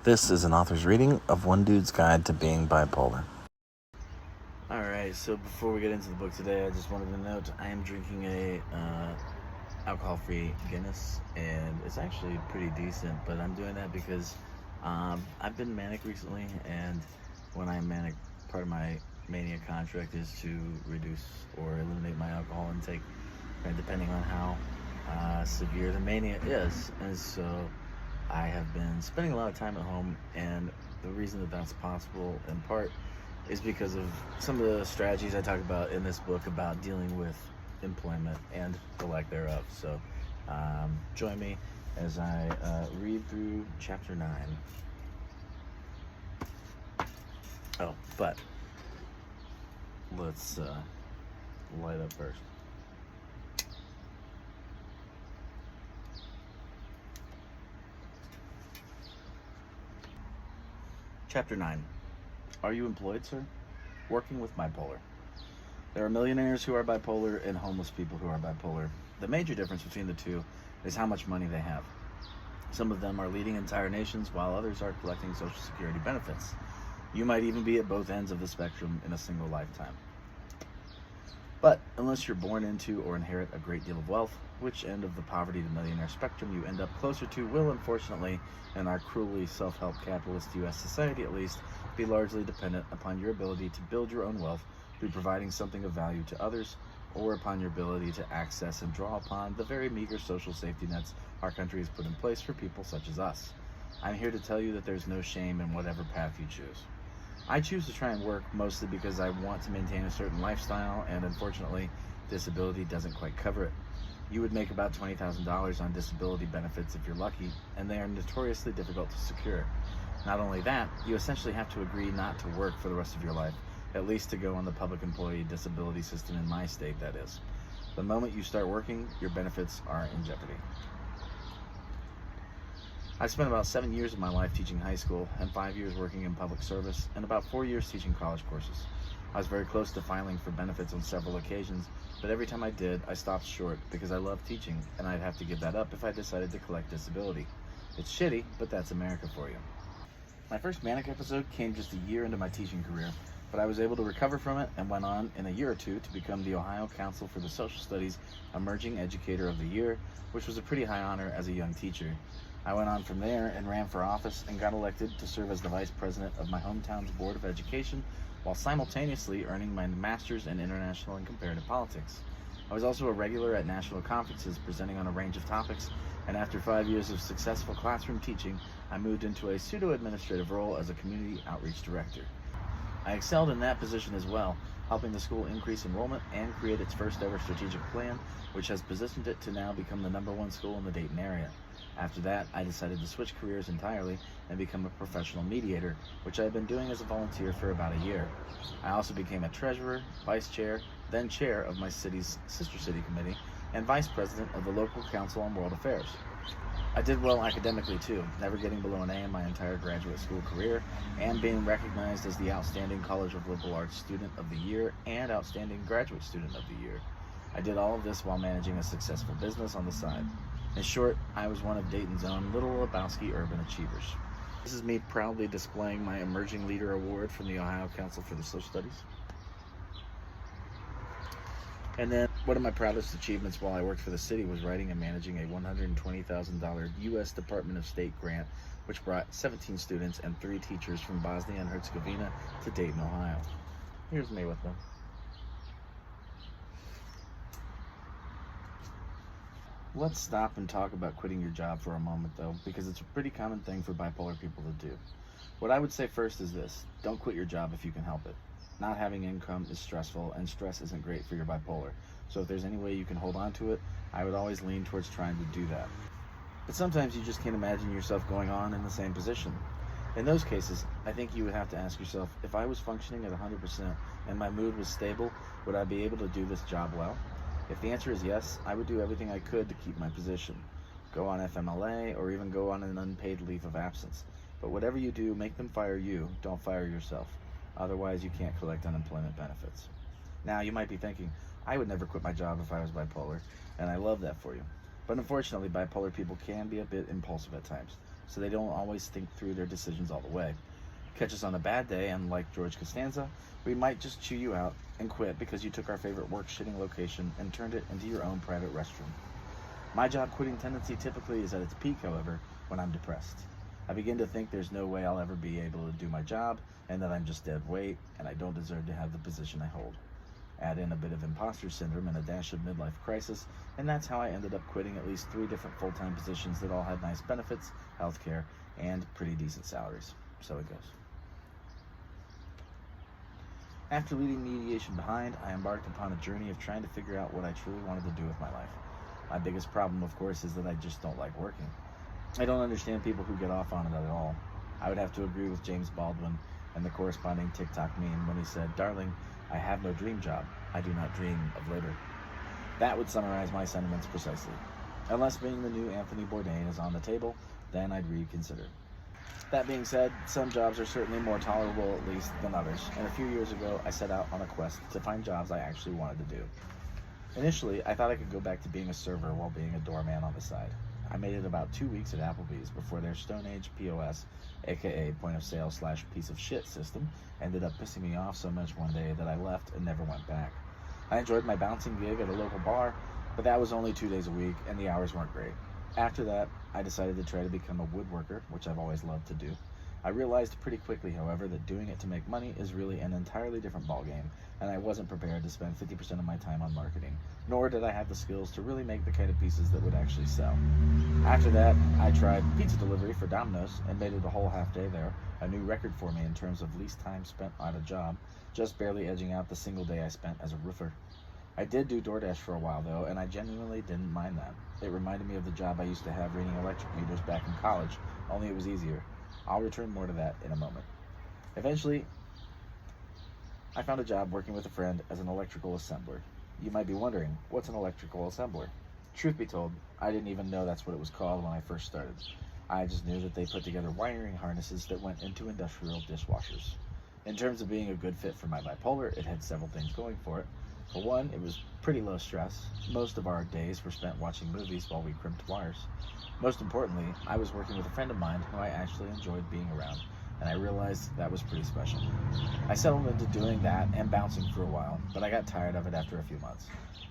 This is an author's reading of One Dude's Guide to Being Bipolar. Alright, so before we get into the book today, I just wanted to note I am drinking a alcohol-free Guinness, and it's actually pretty decent, but I'm doing that because I've been manic recently, and when I'm manic, part of my mania contract is to reduce or eliminate my alcohol intake, and depending on how severe the mania is. And so I have been spending a lot of time at home, and the reason that that's possible in part is because of some of the strategies I talk about in this book about dealing with employment and the lack thereof. So join me as I read through chapter 9. Oh, but let's light up first. Chapter 9. Are you employed, sir? Working with bipolar. There are millionaires who are bipolar and homeless people who are bipolar. The major difference between the two is how much money they have. Some of them are leading entire nations, while others are collecting Social Security benefits. You might even be at both ends of the spectrum in a single lifetime. But unless you're born into or inherit a great deal of wealth, which end of the poverty to millionaire spectrum you end up closer to will, unfortunately, in our cruelly self-help capitalist U.S. society at least, be largely dependent upon your ability to build your own wealth through providing something of value to others, or upon your ability to access and draw upon the very meager social safety nets our country has put in place for people such as us. I'm here to tell you that there's no shame in whatever path you choose. I choose to try and work mostly because I want to maintain a certain lifestyle, and unfortunately, disability doesn't quite cover it. You would make about $20,000 on disability benefits if you're lucky, and they are notoriously difficult to secure. Not only that, you essentially have to agree not to work for the rest of your life, at least to go on the public employee disability system in my state, that is. The moment you start working, your benefits are in jeopardy. I spent about 7 years of my life teaching high school, and 5 years working in public service, and about 4 years teaching college courses. I was very close to filing for benefits on several occasions, but every time I did, I stopped short because I love teaching, and I'd have to give that up if I decided to collect disability. It's shitty, but that's America for you. My first manic episode came just a year into my teaching career, but I was able to recover from it and went on in a year or two to become the Ohio Council for the Social Studies Emerging Educator of the Year, which was a pretty high honor as a young teacher. I went on from there and ran for office and got elected to serve as the vice president of my hometown's Board of Education, while simultaneously earning my master's in international and comparative politics. I was also a regular at national conferences presenting on a range of topics, and after 5 years of successful classroom teaching, I moved into a pseudo-administrative role as a community outreach director. I excelled in that position as well, helping the school increase enrollment and create its first ever strategic plan, which has positioned it to now become the #1 school in the Dayton area. After that, I decided to switch careers entirely and become a professional mediator, which I have been doing as a volunteer for about a year. I also became a treasurer, vice chair, then chair of my city's sister city committee, and vice president of the local council on world affairs. I did well academically too, never getting below an A in my entire graduate school career, and being recognized as the Outstanding College of Liberal Arts Student of the Year and Outstanding Graduate Student of the Year. I did all of this while managing a successful business on the side. In short, I was one of Dayton's own Little Lebowski urban achievers. This is me proudly displaying my Emerging Leader Award from the Ohio Council for the Social Studies. And then one of my proudest achievements while I worked for the city was writing and managing a $120,000 U.S. Department of State grant, which brought 17 students and 3 teachers from Bosnia and Herzegovina to Dayton, Ohio. Here's me with them. Let's stop and talk about quitting your job for a moment, though, because it's a pretty common thing for bipolar people to do. What I would say first is this: don't quit your job if you can help it. Not having income is stressful, and stress isn't great for your bipolar. So if there's any way you can hold on to it, I would always lean towards trying to do that. But sometimes you just can't imagine yourself going on in the same position. In those cases, I think you would have to ask yourself, if I was functioning at 100% and my mood was stable, would I be able to do this job well? If the answer is yes, I would do everything I could to keep my position. Go on FMLA or even go on an unpaid leave of absence. But whatever you do, make them fire you, don't fire yourself. Otherwise, you can't collect unemployment benefits. Now, you might be thinking, I would never quit my job if I was bipolar, and I love that for you. But unfortunately, bipolar people can be a bit impulsive at times. so they don't always think through their decisions all the way. Catch us on a bad day, and like George Costanza, we might just chew you out and quit because you took our favorite work-shitting location and turned it into your own private restroom. My job quitting tendency typically is at its peak, however, when I'm depressed. I begin to think there's no way I'll ever be able to do my job, and that I'm just dead weight, and I don't deserve to have the position I hold. Add in a bit of imposter syndrome and a dash of midlife crisis, and that's how I ended up quitting at least 3 different full-time positions that all had nice benefits, healthcare, and pretty decent salaries. So it goes. After leaving mediation behind, I embarked upon a journey of trying to figure out what I truly wanted to do with my life. My biggest problem, of course, is that I just don't like working. I don't understand people who get off on it at all. I would have to agree with James Baldwin and the corresponding TikTok meme when he said, "Darling, I have no dream job. I do not dream of labor." That would summarize my sentiments precisely. Unless being the new Anthony Bourdain is on the table, then I'd reconsider. That being said, some jobs are certainly more tolerable at least than others, and a few years ago I set out on a quest to find jobs I actually wanted to do. Initially, I thought I could go back to being a server while being a doorman on the side. I made it about 2 weeks at Applebee's before their Stone Age POS, aka point of sale / piece of shit system, ended up pissing me off so much one day that I left and never went back. I enjoyed my bouncing gig at a local bar, but that was only 2 days a week and the hours weren't great. After that, I decided to try to become a woodworker, which I've always loved to do. I realized pretty quickly, however, that doing it to make money is really an entirely different ballgame, and I wasn't prepared to spend 50% of my time on marketing, nor did I have the skills to really make the kind of pieces that would actually sell. After that, I tried pizza delivery for Domino's and made it a whole half day there, a new record for me in terms of least time spent on a job, just barely edging out the single day I spent as a roofer. I did do DoorDash for a while though, and I genuinely didn't mind that. It reminded me of the job I used to have reading electric meters back in college, only it was easier. I'll return more to that in a moment. Eventually, I found a job working with a friend as an electrical assembler. You might be wondering, what's an electrical assembler? Truth be told, I didn't even know that's what it was called when I first started. I just knew that they put together wiring harnesses that went into industrial dishwashers. In terms of being a good fit for my bipolar, it had several things going for it. For one, it was pretty low stress. Most of our days were spent watching movies while we crimped wires. Most importantly, I was working with a friend of mine who I actually enjoyed being around, and I realized that was pretty special. I settled into doing that and bouncing for a while, but I got tired of it after a few months.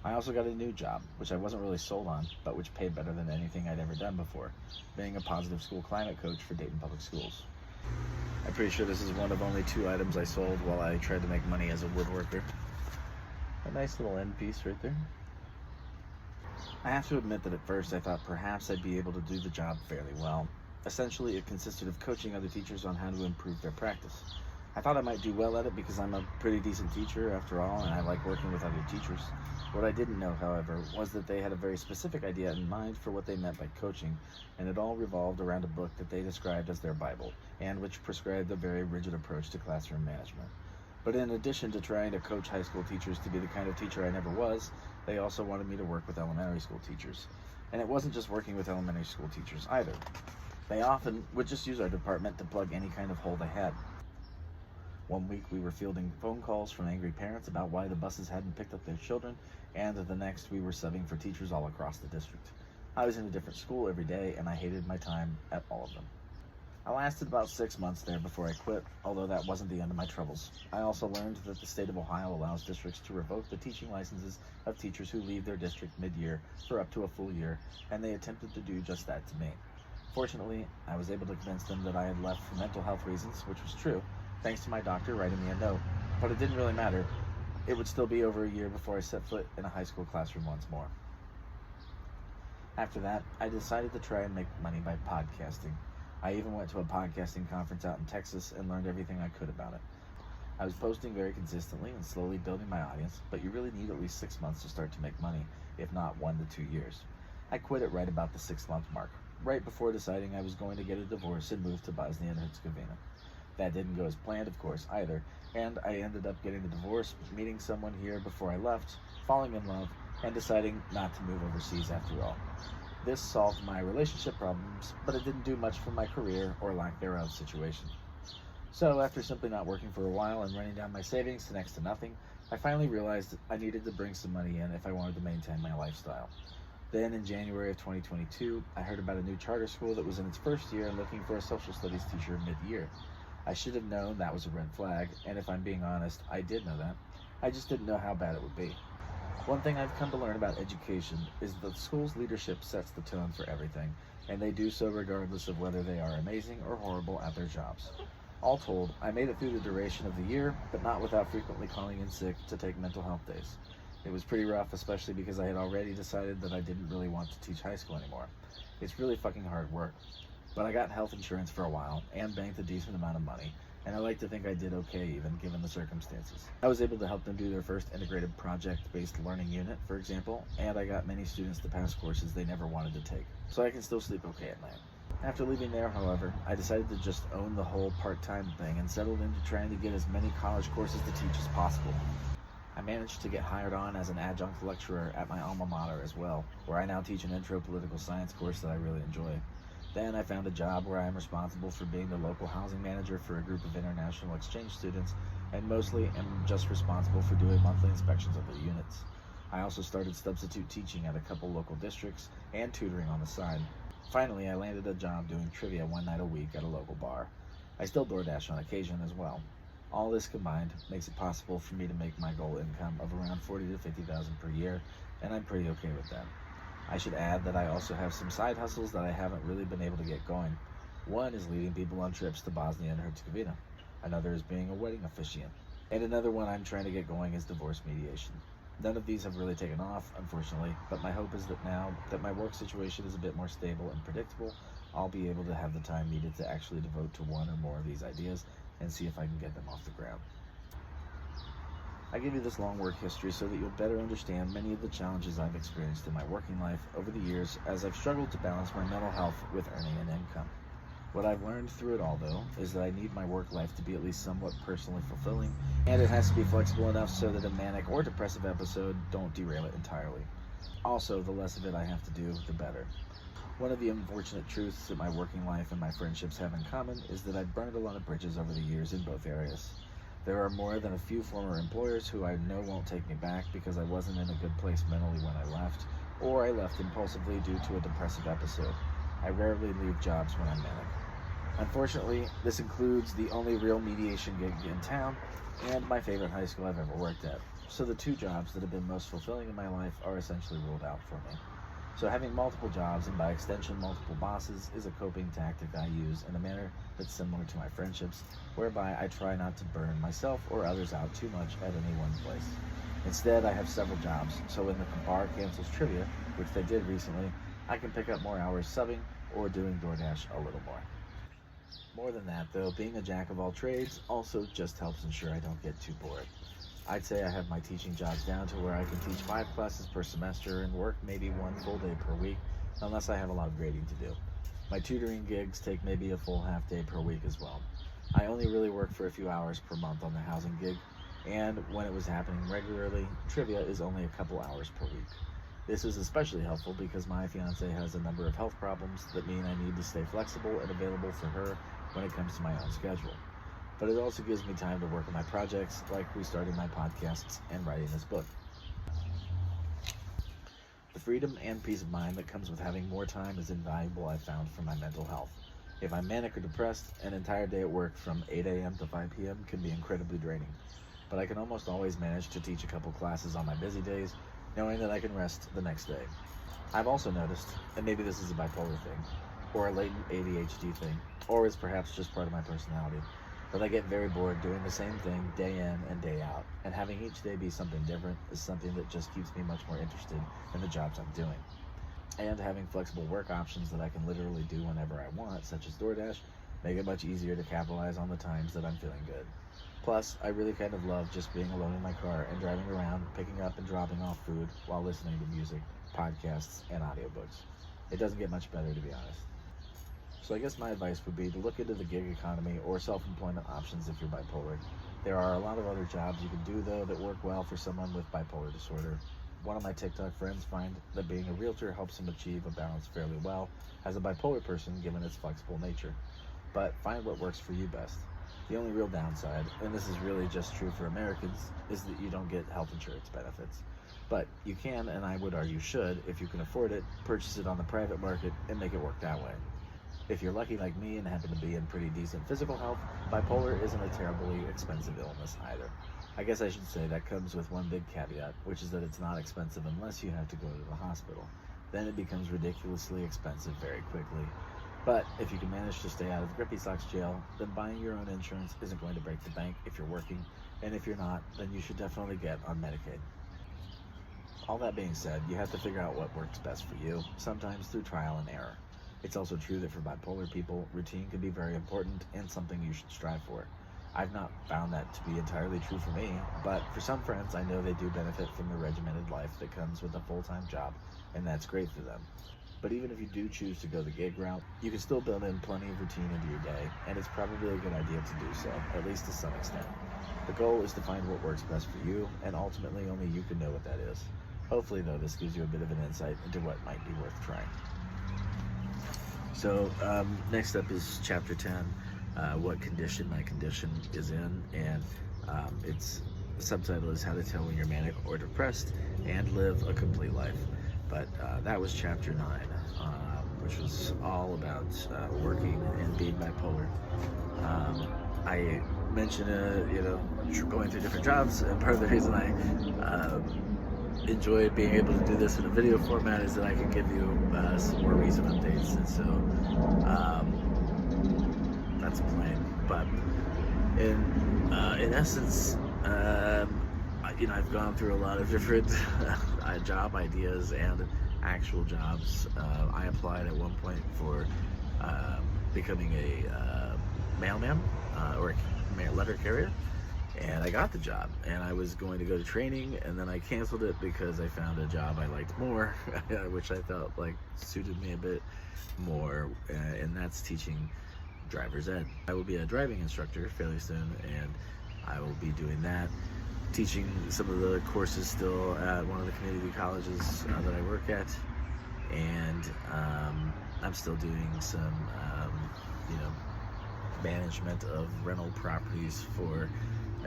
I also got a new job, which I wasn't really sold on, but which paid better than anything I'd ever done before, being a positive school climate coach for Dayton Public Schools. I'm pretty sure this is one of only 2 items I sold while I tried to make money as a woodworker. A nice little end piece right there. I have to admit that at first I thought perhaps I'd be able to do the job fairly well. Essentially, it consisted of coaching other teachers on how to improve their practice. I thought I might do well at it because I'm a pretty decent teacher after all, and I like working with other teachers. What I didn't know, however, was that they had a very specific idea in mind for what they meant by coaching, and it all revolved around a book that they described as their Bible, and which prescribed a very rigid approach to classroom management. But in addition to trying to coach high school teachers to be the kind of teacher I never was, they also wanted me to work with elementary school teachers. And it wasn't just working with elementary school teachers either. They often would just use our department to plug any kind of hole they had. One week we were fielding phone calls from angry parents about why the buses hadn't picked up their children, and the next we were subbing for teachers all across the district. I was in a different school every day, and I hated my time at all of them. I lasted about 6 months there before I quit, although that wasn't the end of my troubles. I also learned that the state of Ohio allows districts to revoke the teaching licenses of teachers who leave their district mid-year for up to a full year, and they attempted to do just that to me. Fortunately, I was able to convince them that I had left for mental health reasons, which was true, thanks to my doctor writing me a note. But it didn't really matter. It would still be over a year before I set foot in a high school classroom once more. After that, I decided to try and make money by podcasting. I even went to a podcasting conference out in Texas and learned everything I could about it. I was posting very consistently and slowly building my audience, but you really need at least 6 months to start to make money, if not 1 to 2 years. I quit at right about the 6-month mark, right before deciding I was going to get a divorce and move to Bosnia and Herzegovina. That didn't go as planned, of course, either, and I ended up getting the divorce, meeting someone here before I left, falling in love, and deciding not to move overseas after all. This solved my relationship problems, but it didn't do much for my career or lack thereof situation. So after simply not working for a while and running down my savings to next to nothing, I finally realized that I needed to bring some money in if I wanted to maintain my lifestyle. Then in January of 2022, I heard about a new charter school that was in its first year and looking for a social studies teacher mid-year. I should have known that was a red flag, and if I'm being honest, I did know that. I just didn't know how bad it would be. One thing I've come to learn about education is that the school's leadership sets the tone for everything, and they do so regardless of whether they are amazing or horrible at their jobs. All told, I made it through the duration of the year, but not without frequently calling in sick to take mental health days. It was pretty rough, especially because I had already decided that I didn't really want to teach high school anymore. It's really fucking hard work. But I got health insurance for a while and banked a decent amount of money, and I like to think I did okay even given the circumstances. I was able to help them do their first integrated project-based learning unit, for example, and I got many students to pass courses they never wanted to take, so I can still sleep okay at night. After leaving there, however, I decided to just own the whole part-time thing and settled into trying to get as many college courses to teach as possible. I managed to get hired on as an adjunct lecturer at my alma mater as well, where I now teach an intro political science course that I really enjoy. Then I found a job where I am responsible for being the local housing manager for a group of international exchange students, and mostly am just responsible for doing monthly inspections of their units. I also started substitute teaching at a couple local districts and tutoring on the side. Finally, I landed a job doing trivia one night a week at a local bar. I still DoorDash on occasion as well. All this combined makes it possible for me to make my goal income of around $40,000 to $50,000 per year, and I'm pretty okay with that. I should add that I also have some side hustles that I haven't really been able to get going. One is leading people on trips to Bosnia and Herzegovina. Another is being a wedding officiant. And another one I'm trying to get going is divorce mediation. None of these have really taken off, unfortunately, but my hope is that now that my work situation is a bit more stable and predictable, I'll be able to have the time needed to actually devote to one or more of these ideas and see if I can get them off the ground. I give you this long work history so that you'll better understand many of the challenges I've experienced in my working life over the years as I've struggled to balance my mental health with earning an income. What I've learned through it all, though, is that I need my work life to be at least somewhat personally fulfilling, and it has to be flexible enough so that a manic or depressive episode don't derail it entirely. Also, the less of it I have to do, the better. One of the unfortunate truths that my working life and my friendships have in common is that I've burned a lot of bridges over the years in both areas. There are more than a few former employers who I know won't take me back because I wasn't in a good place mentally when I left, or I left impulsively due to a depressive episode. I rarely leave jobs when I'm manic. Unfortunately, this includes the only real mediation gig in town and my favorite high school I've ever worked at. So the two jobs that have been most fulfilling in my life are essentially ruled out for me. So having multiple jobs and by extension multiple bosses is a coping tactic I use in a manner that's similar to my friendships, whereby I try not to burn myself or others out too much at any one place. Instead, I have several jobs, so when the bar cancels trivia, which they did recently, I can pick up more hours subbing or doing DoorDash a little more. More than that, though, being a jack of all trades also just helps ensure I don't get too bored. I'd say I have my teaching jobs down to where I can teach 5 classes per semester and work maybe 1 full day per week, unless I have a lot of grading to do. My tutoring gigs take maybe a full half day per week as well. I only really work for a few hours per month on the housing gig, and when it was happening regularly, trivia is only a couple hours per week. This is especially helpful because my fiance has a number of health problems that mean I need to stay flexible and available for her when it comes to my own schedule. But it also gives me time to work on my projects, like restarting my podcasts and writing this book. The freedom and peace of mind that comes with having more time is invaluable, I've found, for my mental health. If I'm manic or depressed, an entire day at work from 8 a.m. to 5 p.m. can be incredibly draining. But I can almost always manage to teach a couple classes on my busy days, knowing that I can rest the next day. I've also noticed, and maybe this is a bipolar thing, or a latent ADHD thing, or it's perhaps just part of my personality, but I get very bored doing the same thing day in and day out, and having each day be something different is something that just keeps me much more interested in the jobs I'm doing. And having flexible work options that I can literally do whenever I want, such as DoorDash, make it much easier to capitalize on the times that I'm feeling good. Plus, I really kind of love just being alone in my car and driving around, picking up and dropping off food while listening to music, podcasts, and audiobooks. It doesn't get much better, to be honest. So I guess my advice would be to look into the gig economy or self-employment options if you're bipolar. There are a lot of other jobs you can do, though, that work well for someone with bipolar disorder. One of my TikTok friends finds that being a realtor helps him achieve a balance fairly well as a bipolar person, given its flexible nature. But find what works for you best. The only real downside, and this is really just true for Americans, is that you don't get health insurance benefits. But you can, and I would argue should, if you can afford it, purchase it on the private market and make it work that way. If you're lucky like me and happen to be in pretty decent physical health, bipolar isn't a terribly expensive illness either. I guess I should say that comes with one big caveat, which is that it's not expensive unless you have to go to the hospital. Then it becomes ridiculously expensive very quickly. But if you can manage to stay out of Grippy Socks jail, then buying your own insurance isn't going to break the bank if you're working, and if you're not, then you should definitely get on Medicaid. All that being said, you have to figure out what works best for you, sometimes through trial and error. It's also true that for bipolar people, routine can be very important and something you should strive for. I've not found that to be entirely true for me, but for some friends, I know they do benefit from the regimented life that comes with a full-time job, and that's great for them. But even if you do choose to go the gig route, you can still build in plenty of routine into your day, and it's probably a good idea to do so, at least to some extent. The goal is to find what works best for you, and ultimately only you can know what that is. Hopefully, though, this gives you a bit of an insight into what might be worth trying. So next up is chapter 10, what condition my condition is in, and its subtitle is how to tell when you're manic or depressed and live a complete life. But that was chapter 9, which was all about working and being bipolar. I mentioned, going through different jobs, and part of the reason I enjoyed being able to do this in a video format is that I can give you some more recent updates, and so that's a plan. But in essence, I've gone through a lot of different job ideas and actual jobs. I applied at one point for becoming a mailman or a letter carrier. And I got the job, and I was going to go to training, and then I canceled it because I found a job I liked more, which I felt like suited me a bit more, and that's teaching driver's ed. I will be a driving instructor fairly soon, and I will be doing that, teaching some of the courses still at one of the community colleges that I work at, and I'm still doing some, management of rental properties for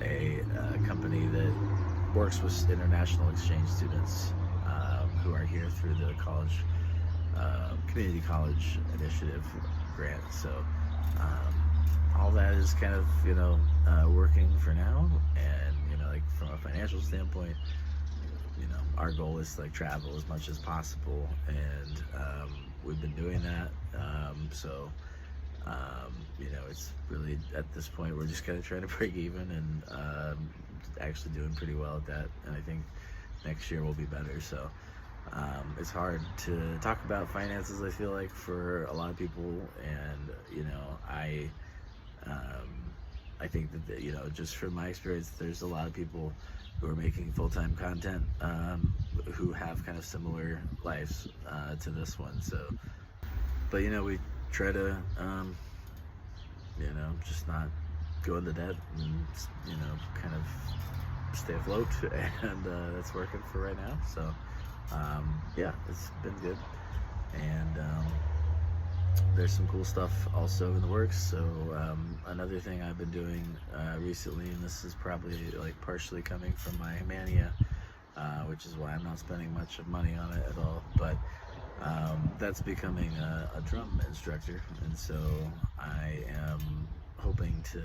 a company that works with international exchange students who are here through the college, community college initiative grant. So all that is kind of, working for now. And, from a financial standpoint, our goal is to travel as much as possible. And we've been doing that. It's really, at this point, we're just kind of trying to break even, and actually doing pretty well at that. And I think next year will be better. So it's hard to talk about finances, I feel like, for a lot of people. And, I think that, just from my experience, there's a lot of people who are making full-time content who have kind of similar lives to this one. So, but, we try to, just not go into debt and, kind of stay afloat, and that's working for right now. So, it's been good. And there's some cool stuff also in the works. So another thing I've been doing recently, and this is probably partially coming from my mania, which is why I'm not spending much of money on it at all, but that's becoming a drum instructor. And so I am hoping to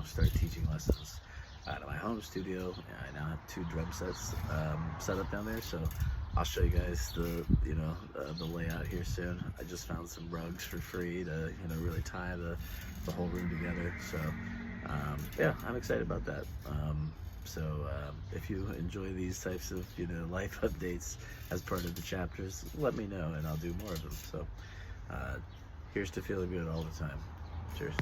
start teaching lessons out of my home studio. I now have 2 drum sets set up down there, so I'll show you guys the layout here soon. I just found some rugs for free to really tie the whole room together. So I'm excited about that. If you enjoy these types of life updates as part of the chapters, let me know and I'll do more of them. So here's to feeling good all the time. Cheers.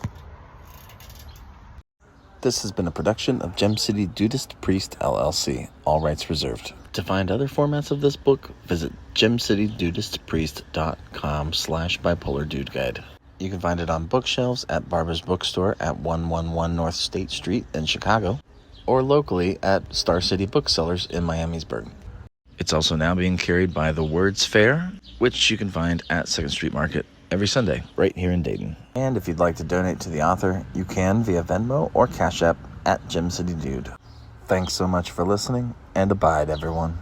This has been a production of Gem City Dudeist Priest, LLC. All rights reserved. To find other formats of this book, visit gemcitydudeistpriest.com/bipolardudeguide. You can find it on bookshelves at Barbara's Bookstore at 111 North State Street in Chicago, or locally at Star City Booksellers in Miamisburg. It's also now being carried by the Words Fair, which you can find at 2nd Street Market every Sunday, right here in Dayton. And if you'd like to donate to the author, you can via Venmo or Cash App at Gem City Dude. Thanks so much for listening, and abide, everyone.